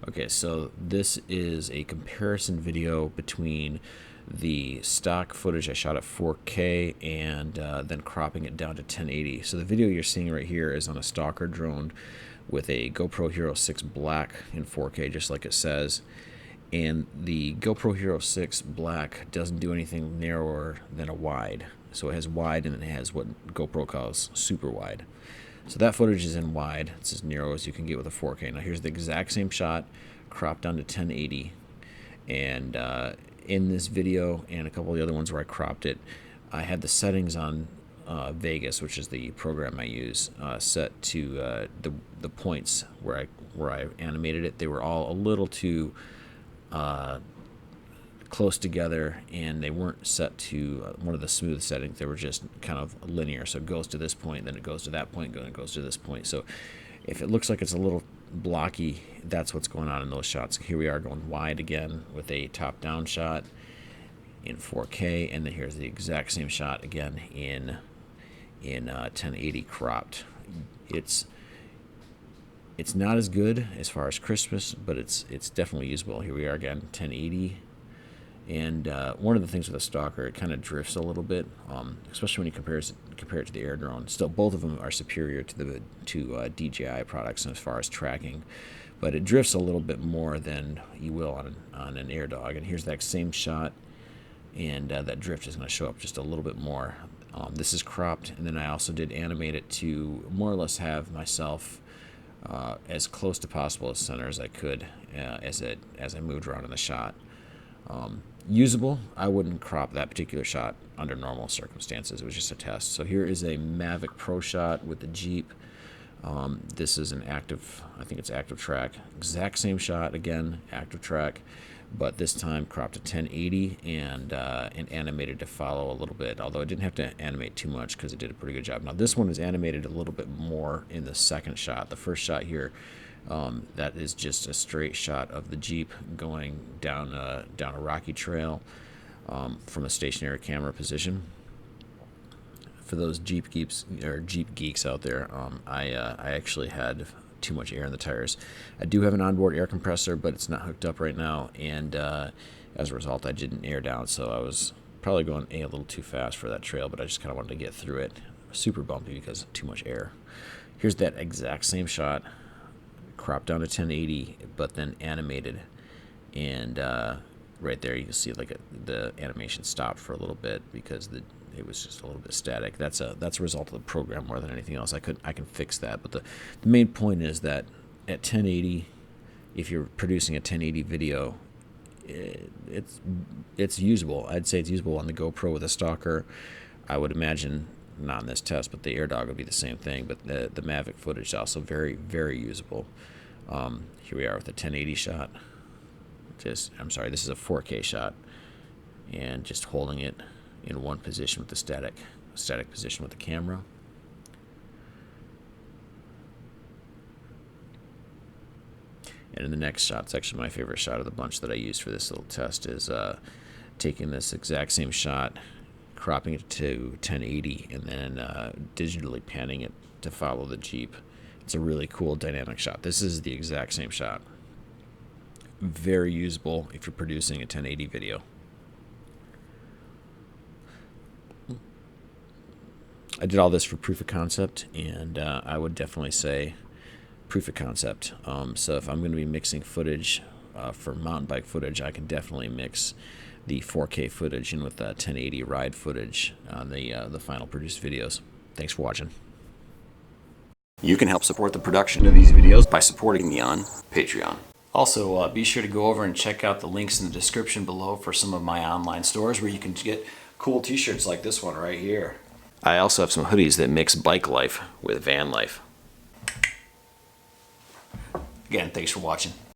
Okay, so this is a comparison video between the stock footage I shot at 4K and then cropping it down to 1080. So the video you're seeing right here is on a Staaker drone with a GoPro Hero 6 Black in 4K, just like it says. And the GoPro Hero 6 Black doesn't do anything narrower than a wide. So it has wide and it has what GoPro calls super wide. So that footage is in wide. It's as narrow as you can get with a 4K. Now here's the exact same shot, cropped down to 1080. And in this video and a couple of the other ones where I cropped it, I had the settings on Vegas, which is the program I use, set to the points where I animated it. They were all a little too close together, and they weren't set to one of the smooth settings. They were just kind of linear. So it goes to this point, then it goes to that point, then it goes to this point. So if it looks like it's a little blocky, that's what's going on in those shots. Here we are going wide again with a top-down shot in 4K, and then here's the exact same shot again in 1080 cropped. It's not as good as far as crispness, but it's definitely usable. Here we are again, 1080. And one of the things with a Staaker, it kind of drifts a little bit, especially when you compare it to the air drone. Still, both of them are superior to the DJI products as far as tracking, but it drifts a little bit more than you will on an air dog. And here's that same shot, and that drift is going to show up just a little bit more. This is cropped, and then I also did animate it to more or less have myself as close to possible as center as I could as I moved around in the shot. Usable. I wouldn't crop that particular shot under normal circumstances. It was just a test. So here is a Mavic Pro shot with the Jeep. This is an active, I think it's active track. Exact same shot again, active track, but this time cropped to 1080 and animated to follow a little bit. Although I didn't have to animate too much because it did a pretty good job. Now this one is animated a little bit more in the second shot. The first shot here, that is just a straight shot of the Jeep going down a rocky trail from a stationary camera position. For those Jeep geeks out there, I actually had too much air in the tires. I do have an onboard air compressor, but it's not hooked up right now, and as a result, I didn't air down, so I was probably going a little too fast for that trail, but I just kind of wanted to get through it. Super bumpy because of too much air. Here's that exact same shot, cropped down to 1080, but then animated, and right there you can see like the animation stopped for a little bit because it was just a little bit static. That's a result of the program more than anything else. I can fix that, but the main point is that at 1080, if you're producing a 1080 video, it's usable. I'd say it's usable on the GoPro with a Staaker. I would imagine not in this test, but the AirDog would be the same thing. But the Mavic footage is also very, very usable. Here we are with a 1080 shot. I'm sorry, this is a 4K shot, and just holding it in one position with the static position with the camera. And in the next shot, it's actually my favorite shot of the bunch that I used for this little test, is taking this exact same shot, cropping it to 1080, and then digitally panning it to follow the Jeep. It's a really cool dynamic shot. This is the exact same shot. Very usable if you're producing a 1080 video. I did all this for proof of concept, and I would definitely say proof of concept. So if I'm going to be mixing footage for mountain bike footage, I can definitely mix the 4K footage in with the 1080 ride footage on the final produced videos. Thanks for watching. You can help support the production of these videos by supporting me on Patreon. Also, be sure to go over and check out the links in the description below for some of my online stores where you can get cool t-shirts like this one right here. I also have some hoodies that mix bike life with van life. Again, thanks for watching.